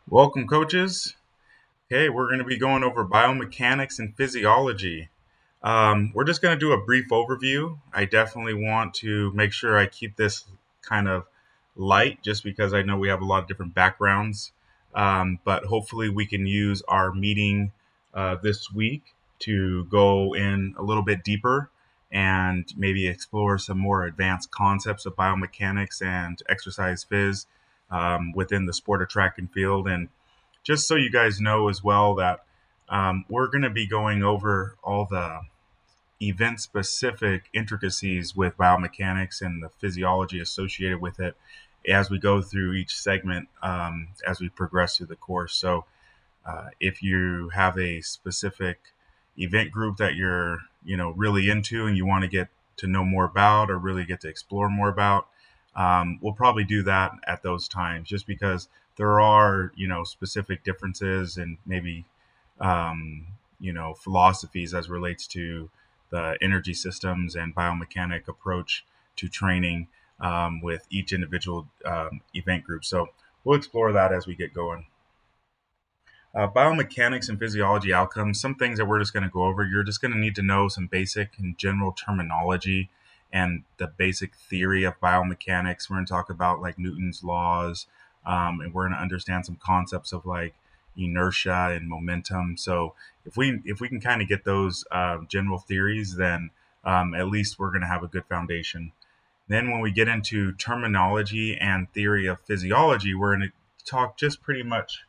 Welcome, coaches. Okay, we're going to be going over biomechanics and physiology. We're just going to do a brief overview. I definitely want to make sure I keep this kind of light just because I know we have a lot of different backgrounds. But hopefully, we can use our meeting this week to go in a little bit deeper and maybe explore some more advanced concepts of biomechanics and exercise phys within the sport of track and field. And just so you guys know as well that we're going to be going over all the event specific intricacies with biomechanics and the physiology associated with it as we go through each segment as we progress through the course. So if you have a specific event group that you're really into and you want to get to know more about or really get to explore more about, we'll probably do that at those times just because there are specific differences and maybe philosophies as relates to the energy systems and biomechanic approach to training with each individual event group. So we'll explore that as we get going. Biomechanics and physiology outcomes, some things that we're just going to go over. You're just going to need to know some basic and general terminology and the basic theory of biomechanics. We're going to talk about like Newton's laws, and we're going to understand some concepts of like inertia and momentum. So if we can kind of get those general theories, then at least we're going to have a good foundation. Then when we get into terminology and theory of physiology, we're going to talk just pretty much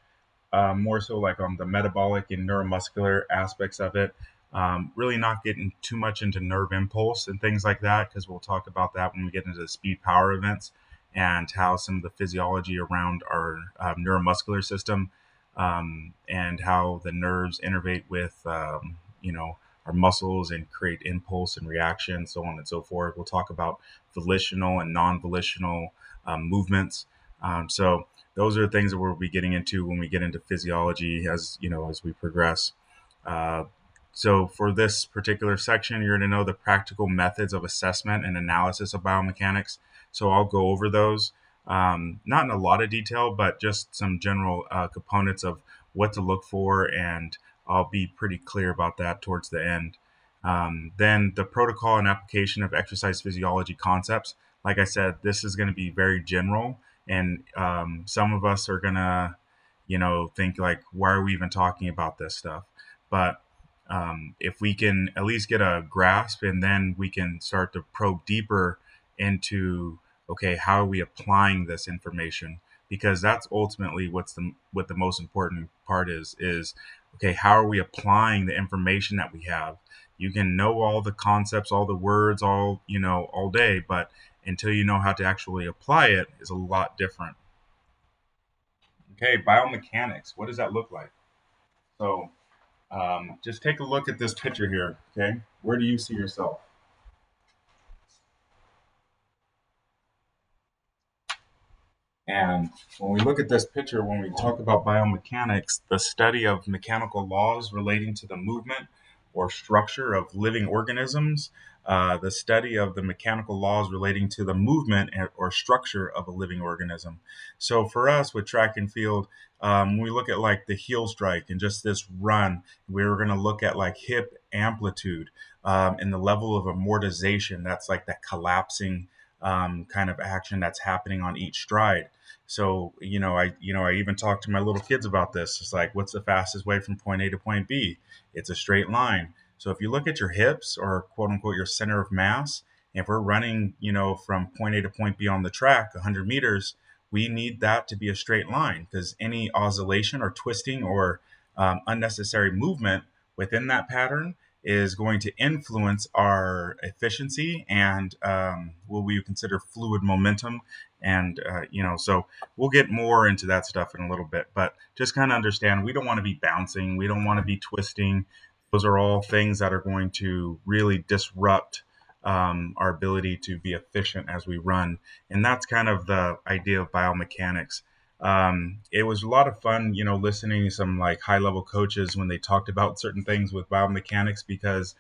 more so like on the metabolic and neuromuscular aspects of it. Really not getting too much into nerve impulse and things like that because we'll talk about that when we get into the speed power events and how some of the physiology around our neuromuscular system and how the nerves innervate with our muscles and create impulse and reaction, so on and so forth. We'll talk about volitional and non-volitional movements. So those are things that we'll be getting into when we get into physiology as we progress. Uh, so for this particular section, you're going to know the practical methods of assessment and analysis of biomechanics. So I'll go over those, not in a lot of detail, but just some general components of what to look for, and I'll be pretty clear about that towards the end. Then the protocol and application of exercise physiology concepts. Like I said, this is going to be very general, and some of us are gonna think like, why are we even talking about this stuff? But if we can at least get a grasp, and then we can start to probe deeper into, okay, how are we applying this information? Because that's ultimately what the most important part is okay, how are we applying the information that we have? You can know all the concepts, all the words, all day, but until you know how to actually apply it is a lot different. Okay, biomechanics. What does that look like? So just take a look at this picture here. Okay, where do you see yourself? And when we look at this picture, when we talk about biomechanics, the study of mechanical laws relating to the movement or structure of living organisms, the study of the mechanical laws relating to the movement or structure of a living organism. So for us with track and field, when we look at like the heel strike and just this run, we're going to look at like hip amplitude and the level of amortization. That's like that collapsing kind of action that's happening on each stride. So, I even talked to my little kids about this. It's like, what's the fastest way from point A to point B? It's a straight line. So if you look at your hips or quote unquote your center of mass, if we're running, from point A to point B on the track, 100 meters, we need that to be a straight line because any oscillation or twisting or unnecessary movement within that pattern is going to influence our efficiency and what we consider fluid momentum. And, so we'll get more into that stuff in a little bit, but just kind of understand we don't want to be bouncing, we don't want to be twisting. Those are all things that are going to really disrupt our ability to be efficient as we run. And that's kind of the idea of biomechanics. It was a lot of fun, listening to some like high level coaches when they talked about certain things with biomechanics because,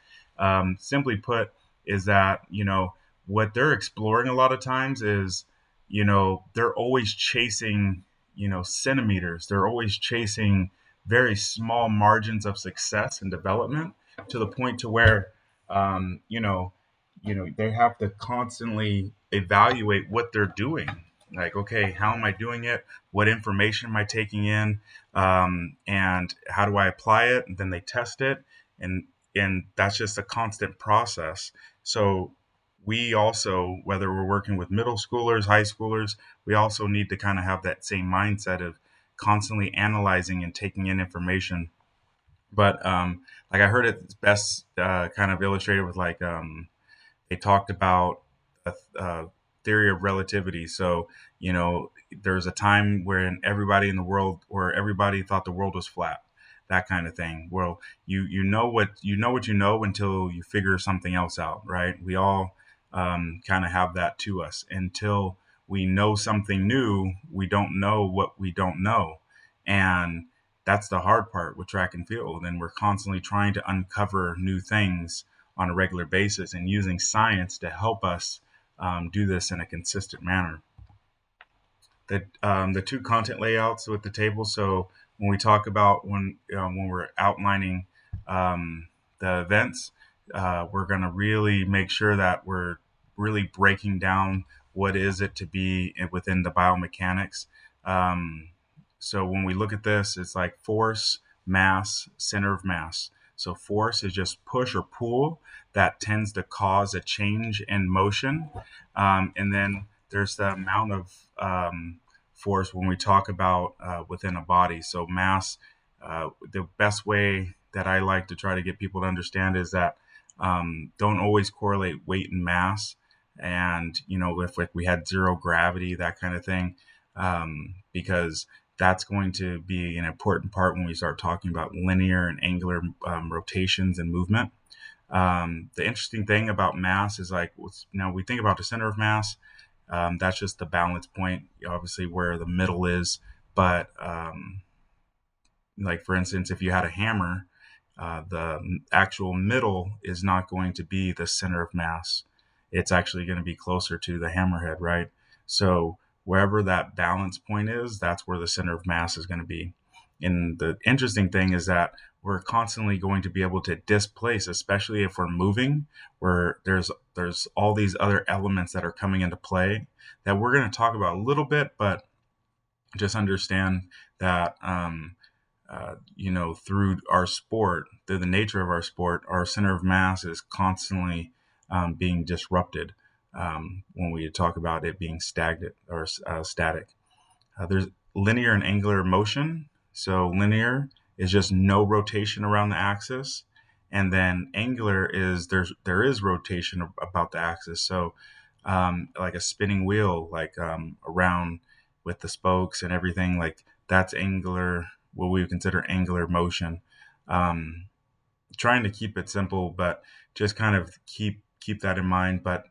simply put, is that, what they're exploring a lot of times is, they're always chasing, centimeters. They're always chasing very small margins of success and development, to the point to where, um, you know, they have to constantly evaluate what they're doing. Like, okay, how am I doing it? What information am I taking in? And how do I apply it? And then they test it, and that's just a constant process. So we also, whether we're working with middle schoolers, high schoolers, we also need to kind of have that same mindset of constantly analyzing and taking in information. But like, I heard it best kind of illustrated with, like, they talked about a theory of relativity. So, there's a time where everybody in the world, where everybody thought the world was flat, that kind of thing. Well, you know until you figure something else out, right? We all kind of have that to us. Until we know something new, we don't know what we don't know, and that's the hard part with track and field. And we're constantly trying to uncover new things on a regular basis, and using science to help us do this in a consistent manner. The two content layouts with the table. So when we talk about, when we're outlining the events, we're going to really make sure that we're really breaking down what is it to be within the biomechanics. Um, so when we look at this, it's like force, mass, center of mass. So force is just push or pull that tends to cause a change in motion. And then there's the amount of force when we talk about within a body. So mass, the best way that I like to try to get people to understand is that don't always correlate weight and mass. And, if like we had zero gravity, that kind of thing, because that's going to be an important part when we start talking about linear and angular rotations and movement. The interesting thing about mass is, like, now we think about the center of mass. That's just the balance point, obviously, where the middle is. But like, for instance, if you had a hammer, the actual middle is not going to be the center of mass. It's actually going to be closer to the hammerhead, right? So wherever that balance point is, that's where the center of mass is going to be. And the interesting thing is that we're constantly going to be able to displace, especially if we're moving, where there's all these other elements that are coming into play that we're going to talk about a little bit. But just understand that through our sport, through the nature of our sport, our center of mass is constantly being disrupted when we talk about it being stagnant or static. There's linear and angular motion. So linear is just no rotation around the axis, and then angular is there is rotation about the axis. So like a spinning wheel, like around with the spokes and everything, like that's angular, what we would consider angular motion. Um, Trying to keep it simple, but just kind of keep that in mind. But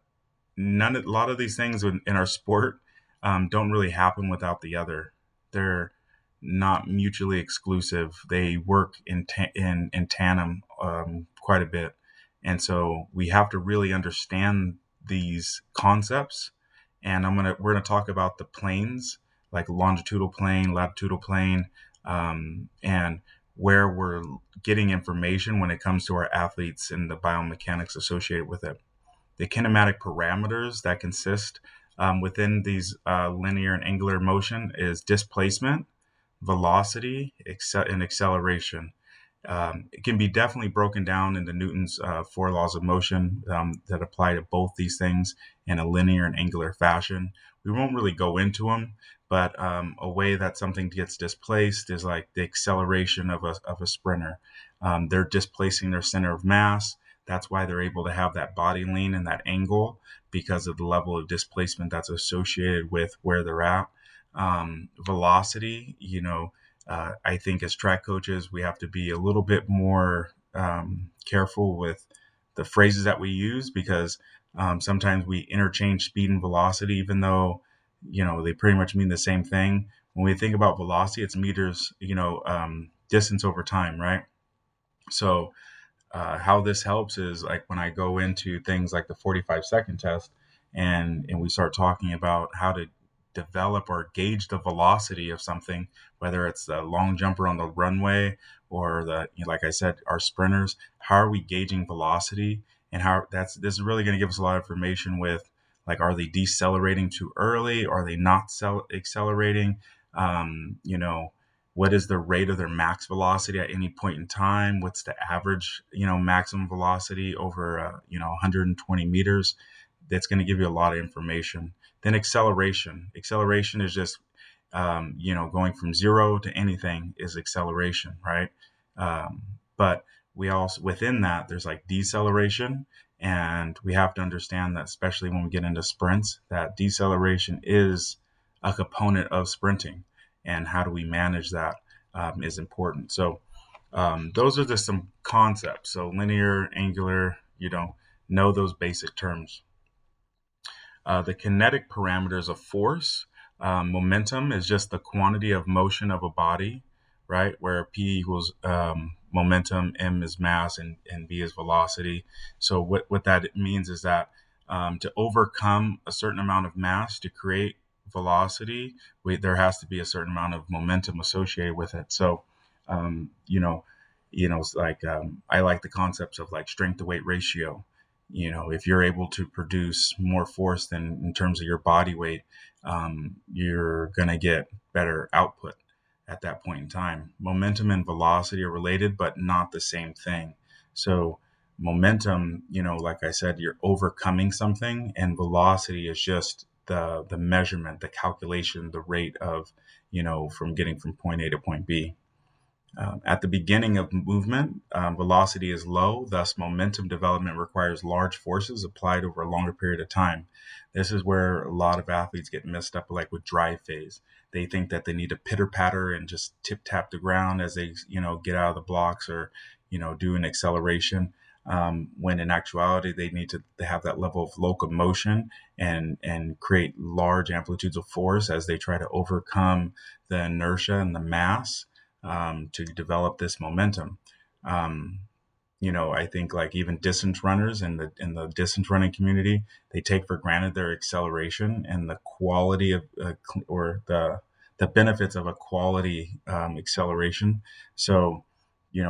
a lot of these things in our sport don't really happen without the other. They're not mutually exclusive. They work in tandem quite a bit, and so we have to really understand these concepts. And we're gonna talk about the planes, like longitudinal plane, latitudinal plane, and where we're getting information when it comes to our athletes and the biomechanics associated with it. The kinematic parameters that consist within these linear and angular motion is displacement, velocity, and acceleration. It can be definitely broken down into Newton's four laws of motion that apply to both these things in a linear and angular fashion. We won't really go into them, but a way that something gets displaced is like the acceleration of a sprinter. They're displacing their center of mass. That's why they're able to have that body lean and that angle, because of the level of displacement that's associated with where they're at. Velocity, I think as track coaches, we have to be a little bit more careful with the phrases that we use, because sometimes we interchange speed and velocity, even though, they pretty much mean the same thing. When we think about velocity, it's meters, distance over time, right? So how this helps is, like, when I go into things like the 45-second test, and we start talking about how to develop or gauge the velocity of something, whether it's the long jumper on the runway or like I said, our sprinters. How are we gauging velocity, and how this is really going to give us a lot of information with, like, are they decelerating too early? Are they not accelerating? You know, what is the rate of their max velocity at any point in time? What's the average, maximum velocity over, 120 meters? That's going to give you a lot of information. Then acceleration. Acceleration is just, going from zero to anything is acceleration, right? But we also, within that, there's like deceleration. And we have to understand that, especially when we get into sprints, that deceleration is a component of sprinting. And how do we manage that is important. So those are just some concepts. So linear, angular, know those basic terms. The kinetic parameters of force. Momentum is just the quantity of motion of a body, right? Where P equals momentum, M is mass, and V is velocity. So what that means is that to overcome a certain amount of mass to create velocity, there has to be a certain amount of momentum associated with it. So, um, you know, it's like, I like the concepts of like strength to weight ratio. If you're able to produce more force than in terms of your body weight, you're going to get better output at that point in time. Momentum and velocity are related, but not the same thing. So momentum, like I said, you're overcoming something, and velocity is just the measurement, the calculation, the rate of, from getting from point A to point B. At the beginning of movement, velocity is low, thus momentum development requires large forces applied over a longer period of time. This is where a lot of athletes get messed up, like with drive phase. They think that they need to pitter patter and just tip tap the ground as they, get out of the blocks, or, do an acceleration. When in actuality, they need to have that level of locomotion and create large amplitudes of force as they try to overcome the inertia and the mass to develop this momentum. Um, I think like even distance runners in the distance running community, they take for granted their acceleration and the quality of or the benefits of a quality acceleration. So,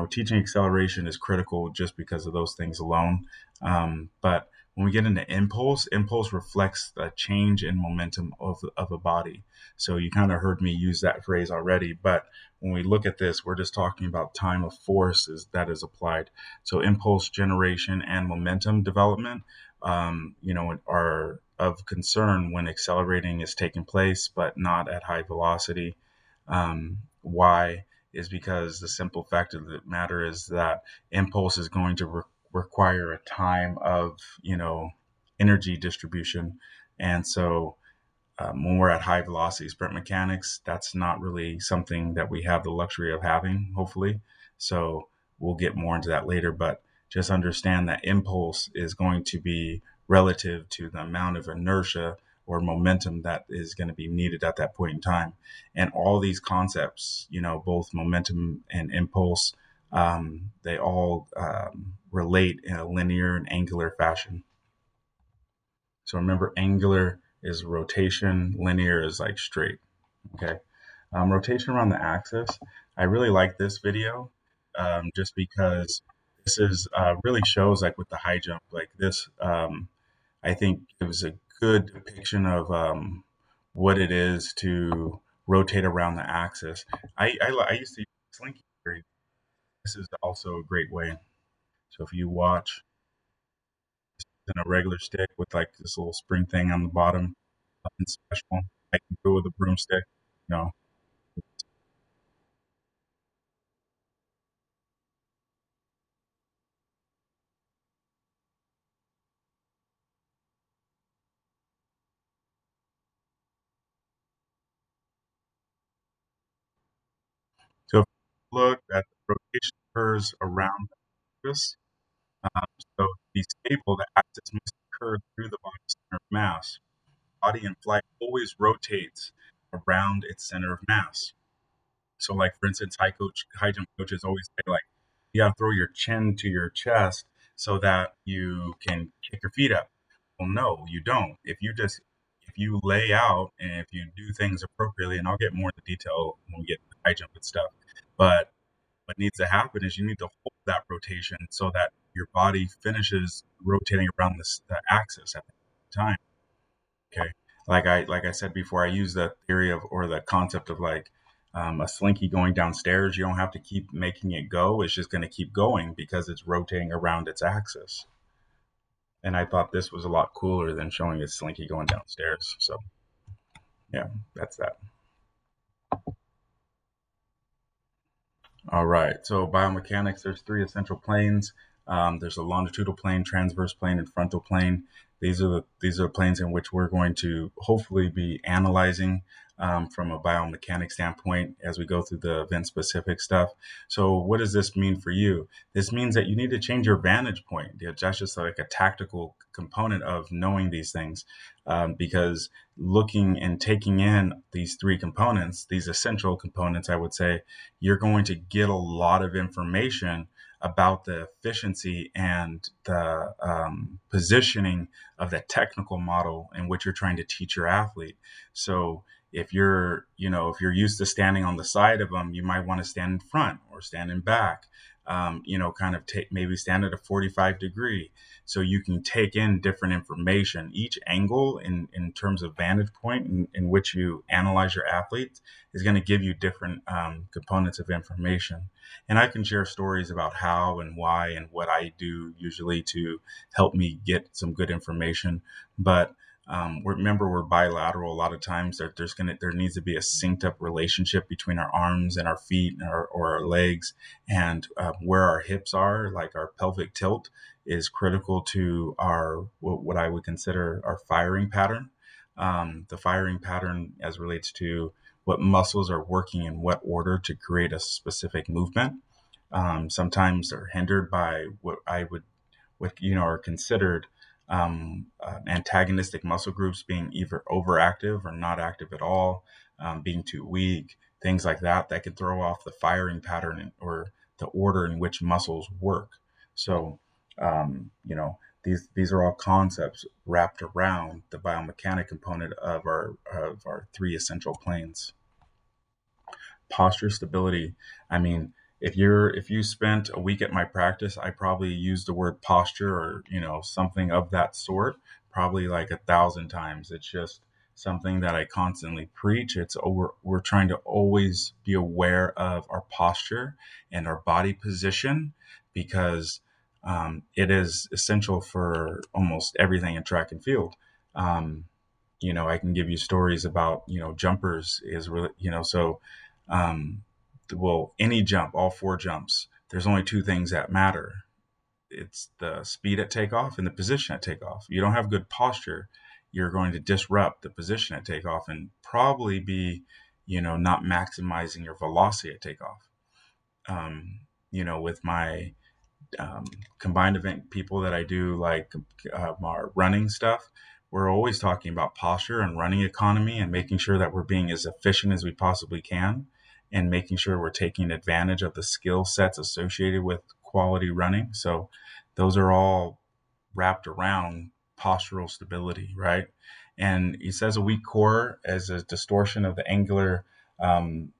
teaching acceleration is critical just because of those things alone. But when we get into impulse reflects the change in momentum of a body. So you kind of heard me use that phrase already, but when we look at this, we're just talking about time of force that is applied. So impulse generation and momentum development, are of concern when accelerating is taking place, but not at high velocity. Why is because the simple fact of the matter is that impulse is going to require a time of, energy distribution. And so when we're at high velocity sprint mechanics, that's not really something that we have the luxury of having, hopefully. So we'll get more into that later, but just understand that impulse is going to be relative to the amount of inertia or momentum that is going to be needed at that point in time. And all these concepts, both momentum and impulse, they all relate in a linear and angular fashion. So remember, angular is rotation, linear is like straight. Okay. Rotation around the axis. I really like this video just because this is really shows like with the high jump, like this. I think it was a good depiction of what it is to rotate around the axis. I used to use slinky. This is also a great way. So if you watch in a regular stick with like this little spring thing on the bottom, nothing special. I can go with a broomstick. You know, so if you look at the rotation occurs around this, um, so to be stable, the axis must occur through the body's center of mass. Body in flight always rotates around its center of mass. So, like for instance, high jump coaches always say like, you gotta throw your chin to your chest so that you can kick your feet up. Well, no, you don't. If if you lay out and if you do things appropriately, and I'll get more into detail when we get to high jump and stuff, but what needs to happen is you need to hold that rotation so that your body finishes rotating around the axis at the time. Okay. Like I said before, I use the theory of or the concept of like a slinky going downstairs. You don't have to keep making it go. It's just going to keep going because it's rotating around its axis. And I thought this was a lot cooler than showing a slinky going downstairs. So yeah, that's that. All right. So biomechanics, there's three essential planes. There's a longitudinal plane, transverse plane, and frontal plane. These are planes in which we're going to hopefully be analyzing from a biomechanics standpoint as we go through the event specific stuff. So what does this mean for you? This means that you need to change your vantage point. That's just like a tactical component of knowing these things, because looking and taking in these three components, these essential components, I would say, you're going to get a lot of information about the efficiency and the positioning of the technical model in which you're trying to teach your athlete. So if you're used to standing on the side of them, you might want to stand in front or stand in back. Kind of take maybe stand at a 45 degree so you can take in different information. Each angle in terms of vantage point in which you analyze your athletes is going to give you different components of information. And I can share stories about how and why and what I do usually to help me get some good information. But remember, we're bilateral. A lot of times there needs to be a synced up relationship between our arms and our feet or our legs, and where our hips are, like our pelvic tilt, is critical to our what I would consider our firing pattern. The firing pattern as relates to what muscles are working in what order to create a specific movement. Sometimes they're hindered by what are considered antagonistic muscle groups being either overactive or not active at all, being too weak, things like that can throw off the firing pattern or the order in which muscles work. So, um, you know, these are all concepts wrapped around the biomechanic component of our three essential planes. Posture stability. I mean, if you spent a week at my practice, I probably used the word posture or something of that sort probably like 1,000 times. It's just something that I constantly preach. We're trying to always be aware of our posture and our body position because it is essential for almost everything in track and field. Um, I can give you stories about, jumpers is really, um, well, any jump, all four jumps, there's only two things that matter. It's the speed at takeoff and the position at takeoff. You don't have good posture, you're going to disrupt the position at takeoff and probably be, not maximizing your velocity at takeoff. With my combined event people that I do, like our running stuff, we're always talking about posture and running economy and making sure that we're being as efficient as we possibly can and making sure we're taking advantage of the skill sets associated with quality running. So those are all wrapped around postural stability, right? And he says a weak core as a distortion of the angular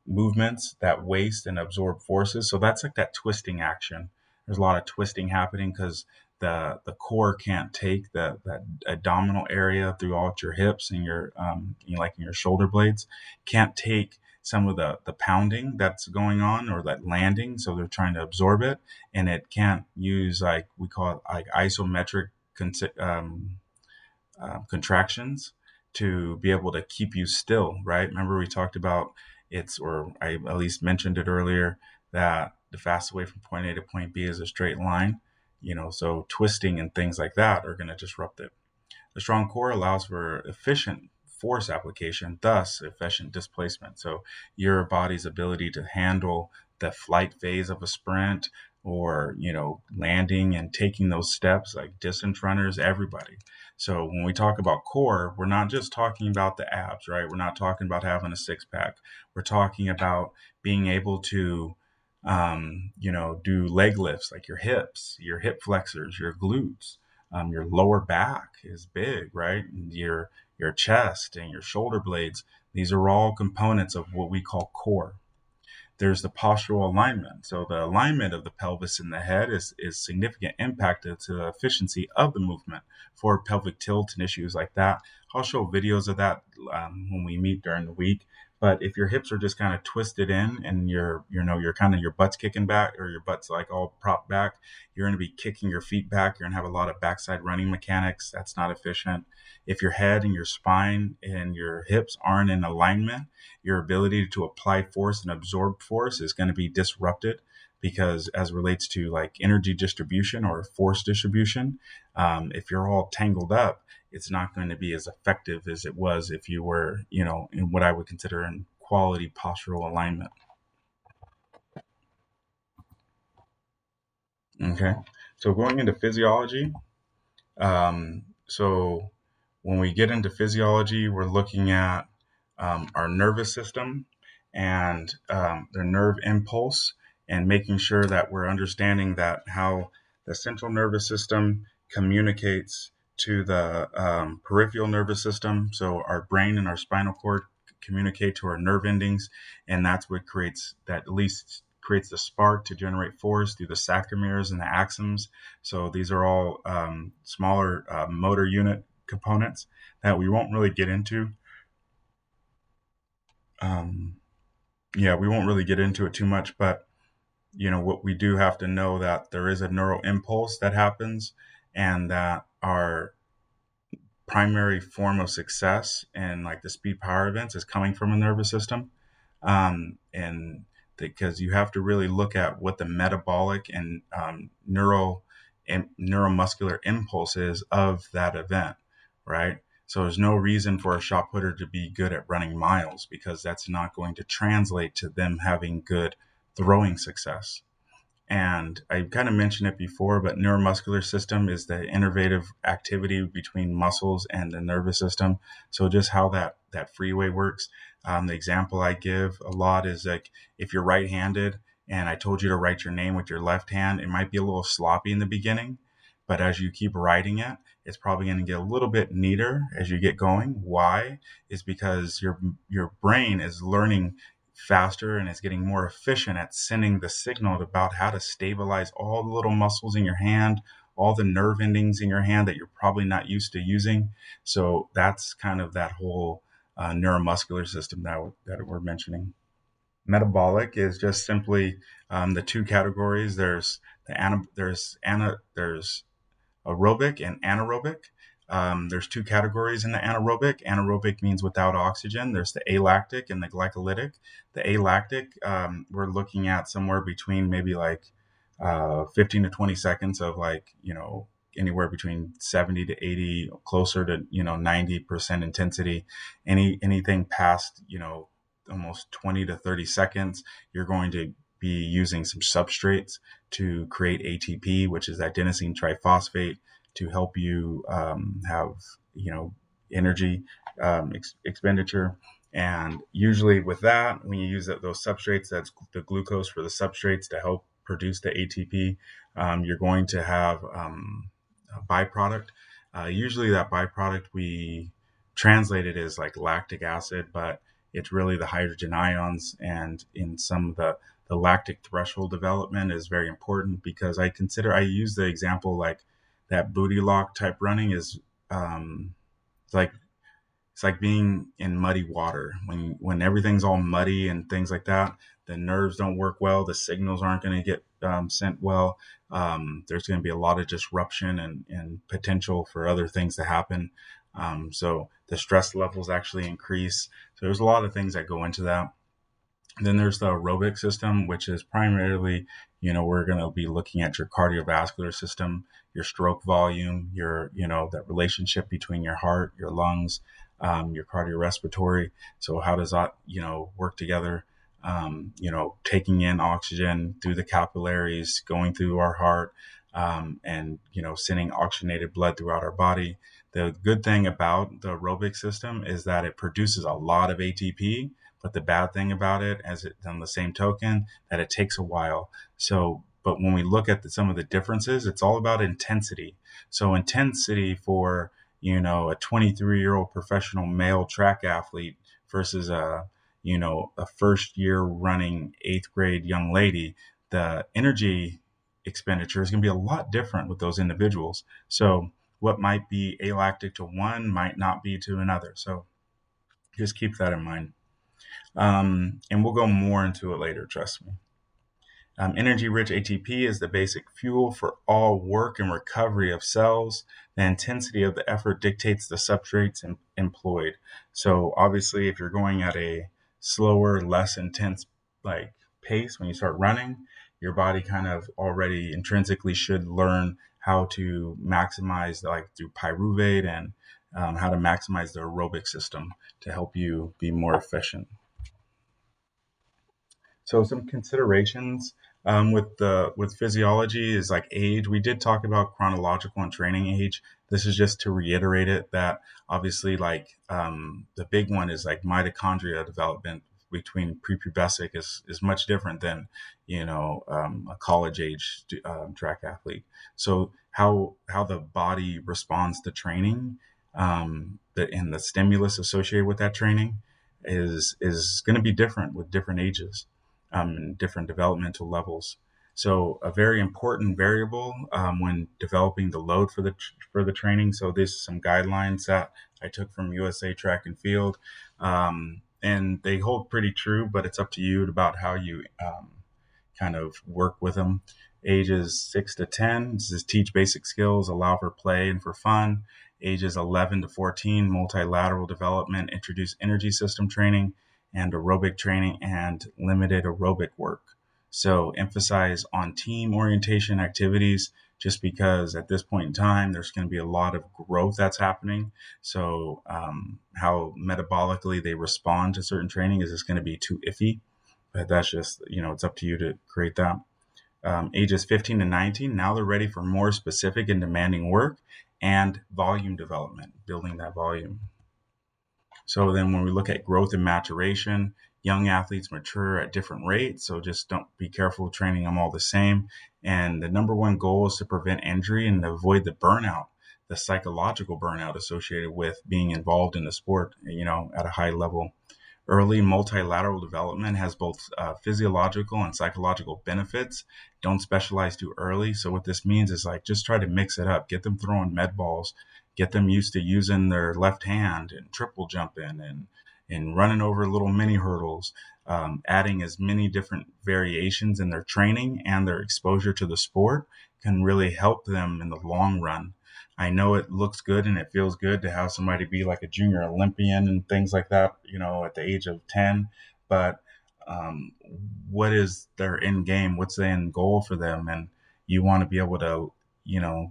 movements that waste and absorb forces. So that's like that twisting action. There's a lot of twisting happening because the core can't take that abdominal area throughout your hips and like in your shoulder blades, can't take some of the pounding that's going on or that landing. So they're trying to absorb it, and it can't use, like we call it, like isometric um, contractions to be able to keep you still, right? Remember we talked about or I at least mentioned it earlier, that the fastest way from point A to point B is a straight line. So twisting and things like that are going to disrupt it. The strong core allows for efficient force application, thus efficient displacement. So your body's ability to handle the flight phase of a sprint or, landing and taking those steps, like distance runners, everybody. So when we talk about core, we're not just talking about the abs, right? We're not talking about having a six pack. We're talking about being able to do leg lifts, like your hips, your hip flexors, your glutes. Your lower back is big, right? your chest and your shoulder blades. These are all components of what we call core. There's the postural alignment. So the alignment of the pelvis and the head is significant impact to the efficiency of the movement for pelvic tilt and issues like that. I'll show videos of that when we meet during the week. But if your hips are just kind of twisted in and you're kind of your butt's kicking back or your butt's like all propped back, you're going to be kicking your feet back. You're going to have a lot of backside running mechanics. That's not efficient. If your head and your spine and your hips aren't in alignment, your ability to apply force and absorb force is going to be disrupted because as it relates to like energy distribution or force distribution, if you're all tangled up, it's not going to be as effective as it was if you were, in what I would consider in quality postural alignment. Okay. So going into physiology, so when we get into physiology, we're looking at our nervous system and the nerve impulse, and making sure that we're understanding that how the central nervous system communicates to the peripheral nervous system. So our brain and our spinal cord communicate to our nerve endings, and that's what creates that at least creates the spark to generate force through the sarcomeres and the axons. So these are all smaller motor unit components that we won't really get into. Yeah, we won't really get into it too much, but what we do have to know that there is a neural impulse that happens, and that our primary form of success and like the speed power events is coming from a nervous system. And because you have to really look at what the metabolic and neuromuscular impulse is of that event, right? So there's no reason for a shot putter to be good at running miles because that's not going to translate to them having good throwing success. And I kind of mentioned it before, but neuromuscular system is the innervative activity between muscles and the nervous system. So just how that freeway works. The example I give a lot is like if you're right-handed and I told you to write your name with your left hand, it might be a little sloppy in the beginning, but as you keep writing it, it's probably going to get a little bit neater as you get going. Why? Is because your brain is learning faster and it's getting more efficient at sending the signal about how to stabilize all the little muscles in your hand, all the nerve endings in your hand that you're probably not used to using. So that's kind of that whole neuromuscular system that we're mentioning. Metabolic is just simply the two categories. There's aerobic and anaerobic. There's two categories in the anaerobic. Anaerobic means without oxygen. There's the alactic and the glycolytic. The alactic, we're looking at somewhere between maybe like 15 to 20 seconds of like, anywhere between 70 to 80, closer to, 90% intensity. Anything past, almost 20 to 30 seconds, you're going to be using some substrates to create ATP, which is adenosine triphosphate, to help you have energy expenditure. And usually with that, when you use those substrates, that's the glucose for the substrates to help produce the ATP, you're going to have a byproduct. Usually that byproduct we translate it as like lactic acid, but it's really the hydrogen ions. And in some of the lactic threshold development is very important because I use the example like that booty lock type running is it's like being in muddy water. When everything's all muddy and things like that, the nerves don't work well, the signals aren't going to get sent well. There's going to be a lot of disruption and potential for other things to happen. So the stress levels actually increase. So there's a lot of things that go into that. Then there's the aerobic system, which is primarily, we're going to be looking at your cardiovascular system, your stroke volume, that relationship between your heart, your lungs, your cardiorespiratory. So how does that, work together? Taking in oxygen through the capillaries, going through our heart, and, sending oxygenated blood throughout our body. The good thing about the aerobic system is that it produces a lot of ATP. But the bad thing about it, on the same token, that it takes a while. So, but when we look at some of the differences, it's all about intensity. So intensity for, a 23-year-old professional male track athlete versus a first year running eighth grade young lady, the energy expenditure is going to be a lot different with those individuals. So what might be alactic to one might not be to another. So just keep that in mind. And we'll go more into it later, trust me. Energy rich ATP is the basic fuel for all work and recovery of cells. The intensity of the effort dictates the substrates employed. So obviously, if you're going at a slower, less intense like pace when you start running, your body kind of already intrinsically should learn how to maximize, like through pyruvate, and how to maximize the aerobic system to help you be more efficient. So some considerations with physiology is like age. We did talk about chronological and training age. This is just to reiterate it that obviously like the big one is like mitochondria development between prepubescic is much different than a college age track athlete. So how the body responds to training, and the stimulus associated with that training is going to be different with different ages, and different developmental levels. So a very important variable when developing the load for the training. So this is some guidelines that I took from USA Track and Field, and they hold pretty true, but it's up to you about how you kind of work with them. Ages 6 to 10, this is teach basic skills, allow for play and for fun. Ages 11 to 14, multilateral development, introduce energy system training and aerobic training and limited aerobic work. So emphasize on team orientation activities, just because at this point in time, there's going to be a lot of growth that's happening. So how metabolically they respond to certain training is just going to be too iffy. But that's just, it's up to you to create that. Ages 15 to 19, now they're ready for more specific and demanding work and volume development, building that volume. So then when we look at growth and maturation, young athletes mature at different rates. So just don't be careful training them all the same. And the number one goal is to prevent injury and avoid the burnout, the psychological burnout associated with being involved in the sport, at a high level. Early multilateral development has both physiological and psychological benefits. Don't specialize too early. So what this means is like just try to mix it up. Get them throwing med balls. Get them used to using their left hand and triple jumping and running over little mini hurdles. Adding as many different variations in their training and their exposure to the sport can really help them in the long run. I know it looks good and it feels good to have somebody be like a junior Olympian and things like that, at the age of 10. But what is their end game? What's the end goal for them? And you want to be able to,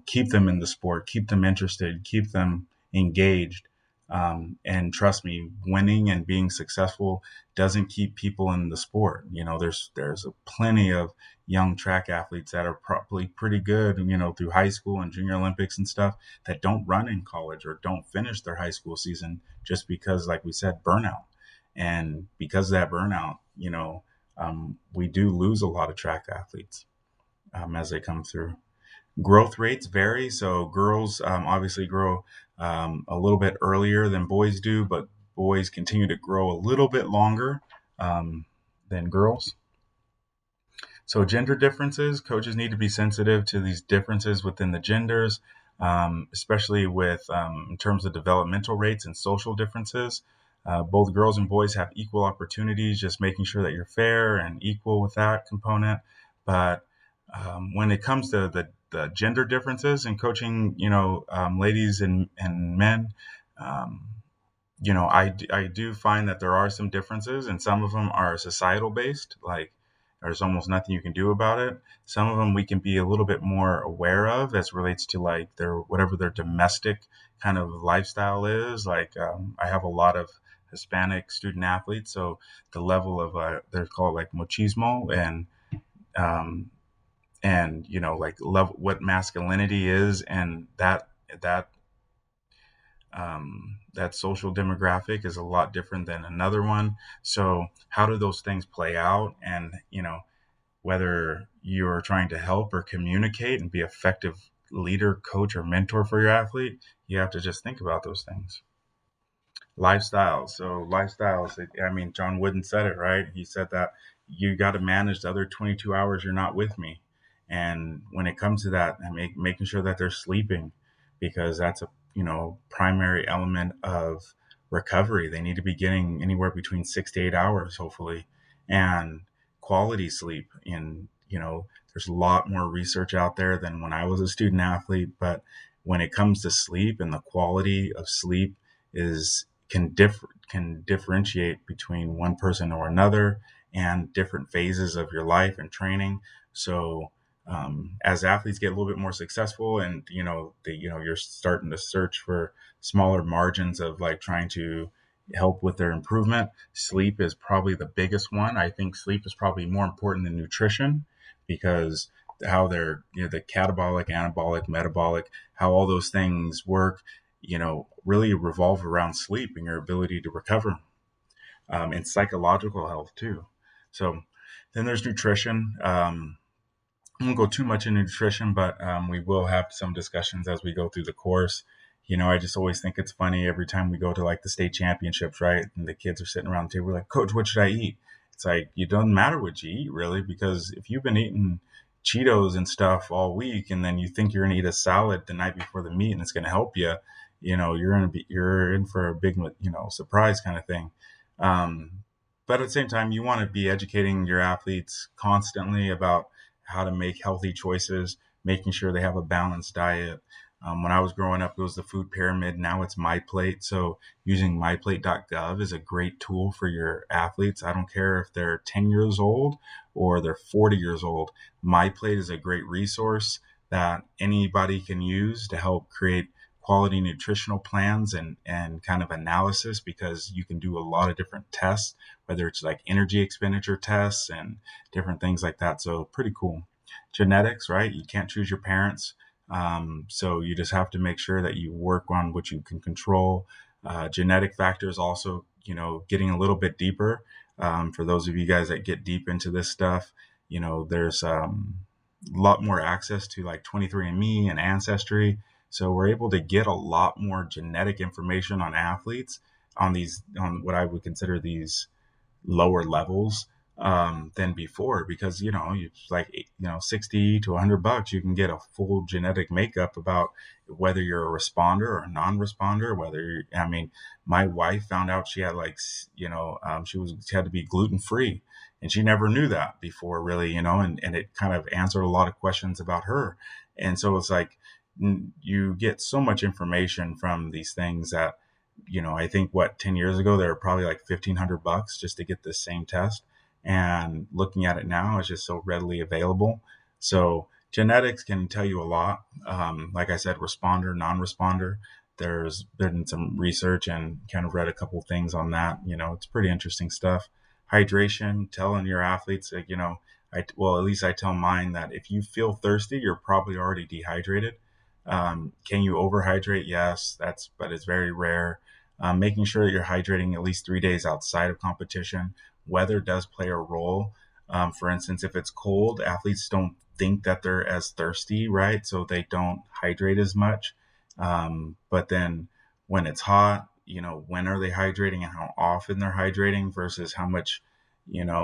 keep them in the sport, keep them interested, keep them engaged. And trust me, winning and being successful doesn't keep people in the sport. There's plenty of young track athletes that are probably pretty good, through high school and junior Olympics and stuff, that don't run in college or don't finish their high school season just because, like we said, burnout. And because of that burnout, we do lose a lot of track athletes as they come through. Growth rates vary. So girls obviously grow a little bit earlier than boys do, but boys continue to grow a little bit longer than girls. So gender differences, coaches need to be sensitive to these differences within the genders, especially with in terms of developmental rates and social differences. Both girls and boys have equal opportunities, just making sure that you're fair and equal with that component. But when it comes to the gender differences in coaching, ladies and men, I do find that there are some differences, and some of them are societal based, like there's almost nothing you can do about it. Some of them we can be a little bit more aware of as relates to like whatever their domestic kind of lifestyle is. Like I have a lot of Hispanic student athletes, so the level of they're called like machismo, um, and like level what masculinity is, and that social demographic is a lot different than another one. So how do those things play out? And whether you're trying to help or communicate and be effective leader, coach, or mentor for your athlete, you have to just think about those things. Lifestyles. So lifestyles. I mean, John Wooden said it right. He said that you got to manage the other 22 hours you're not with me. And when it comes to that, making sure that they're sleeping, because that's a primary element of recovery. They need to be getting anywhere between 6 to 8 hours, hopefully, and quality sleep. And there's a lot more research out there than when I was a student athlete, but when it comes to sleep and the quality of sleep is can differentiate between one person or another and different phases of your life and training. So as athletes get a little bit more successful, and you're starting to search for smaller margins of like trying to help with their improvement, sleep is probably the biggest one. I think sleep is probably more important than nutrition, because how they're the catabolic, anabolic, metabolic, how all those things work, really revolve around sleep and your ability to recover, and psychological health too. So then there's nutrition. I won't go too much into nutrition, but we will have some discussions as we go through the course. I just always think it's funny every time we go to like the state championships, right? And the kids are sitting around the table like, Coach, what should I eat? It's like, it doesn't matter what you eat really, because if you've been eating Cheetos and stuff all week, and then you think you're going to eat a salad the night before the meet and it's going to help you, you're in for a big, surprise kind of thing. But at the same time, you want to be educating your athletes constantly about how to make healthy choices, making sure they have a balanced diet. When I was growing up, it was the food pyramid. Now it's MyPlate. So using myplate.gov is a great tool for your athletes. I don't care if they're 10 years old or they're 40 years old. MyPlate is a great resource that anybody can use to help create quality nutritional plans and kind of analysis, because you can do a lot of different tests, whether it's like energy expenditure tests and different things like that. So pretty cool. Genetics, right? You can't choose your parents. So you just have to make sure that you work on what you can control. Genetic factors also, getting a little bit deeper. For those of you guys that get deep into this stuff, there's a lot more access to like 23andMe and Ancestry. So we're able to get a lot more genetic information on athletes on what I would consider these lower levels than before, because it's like 60 to $100 you can get a full genetic makeup about whether you're a responder or a non-responder, I mean, my wife found out she had she had to be gluten free, and she never knew that before really, and it kind of answered a lot of questions about her. And so it's like you get so much information from these things that I think 10 years ago, they were probably like $1,500 just to get this same test. And looking at it now, it's just so readily available. So genetics can tell you a lot. Like I said, responder, non-responder. There's been some research and kind of read a couple things on that. It's pretty interesting stuff. Hydration, telling your athletes, like, well, at least I tell mine that if you feel thirsty, you're probably already dehydrated. Can you overhydrate? Yes, but it's very rare. Making sure that you're hydrating at least 3 days outside of competition. Weather does play a role. For instance, if it's cold, athletes don't think that they're as thirsty, right? So they don't hydrate as much. But then when it's hot, when are they hydrating and how often they're hydrating versus how much,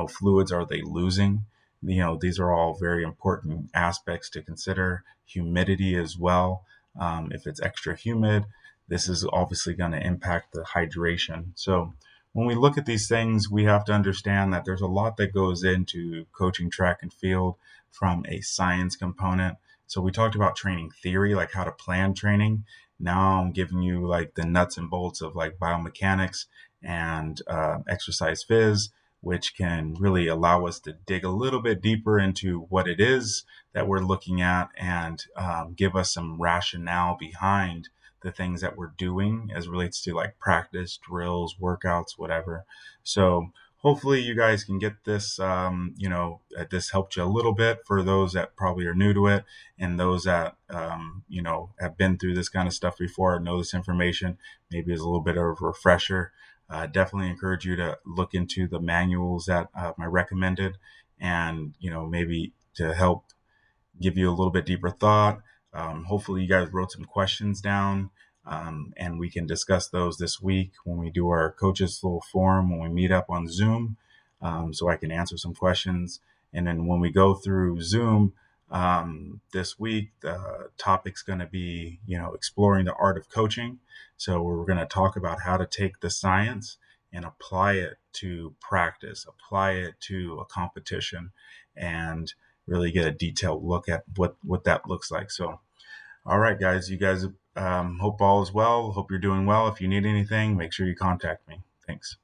fluids are they losing? These are all very important aspects to consider. Humidity as well. If it's extra humid, this is obviously going to impact the hydration. So when we look at these things, we have to understand that there's a lot that goes into coaching track and field from a science component. So we talked about training theory, like how to plan training. Now I'm giving you like the nuts and bolts of like biomechanics and exercise phys, which can really allow us to dig a little bit deeper into what it is that we're looking at, and give us some rationale behind the things that we're doing as relates to like practice, drills, workouts, whatever. So hopefully you guys can get this, this helped you a little bit for those that probably are new to it, and those that, have been through this kind of stuff before and know this information. Maybe it's a little bit of a refresher. Definitely encourage you to look into the manuals that I recommended, and maybe to help give you a little bit deeper thought. Hopefully, you guys wrote some questions down, and we can discuss those this week when we do our coaches little forum when we meet up on Zoom, so I can answer some questions. And then when we go through Zoom this week, the topic's going to be, exploring the art of coaching. So we're going to talk about how to take the science and apply it to practice, apply it to a competition, and really get a detailed look at what that looks like. So, all right, guys, you guys, hope all is well. Hope you're doing well. If you need anything, make sure you contact me. Thanks.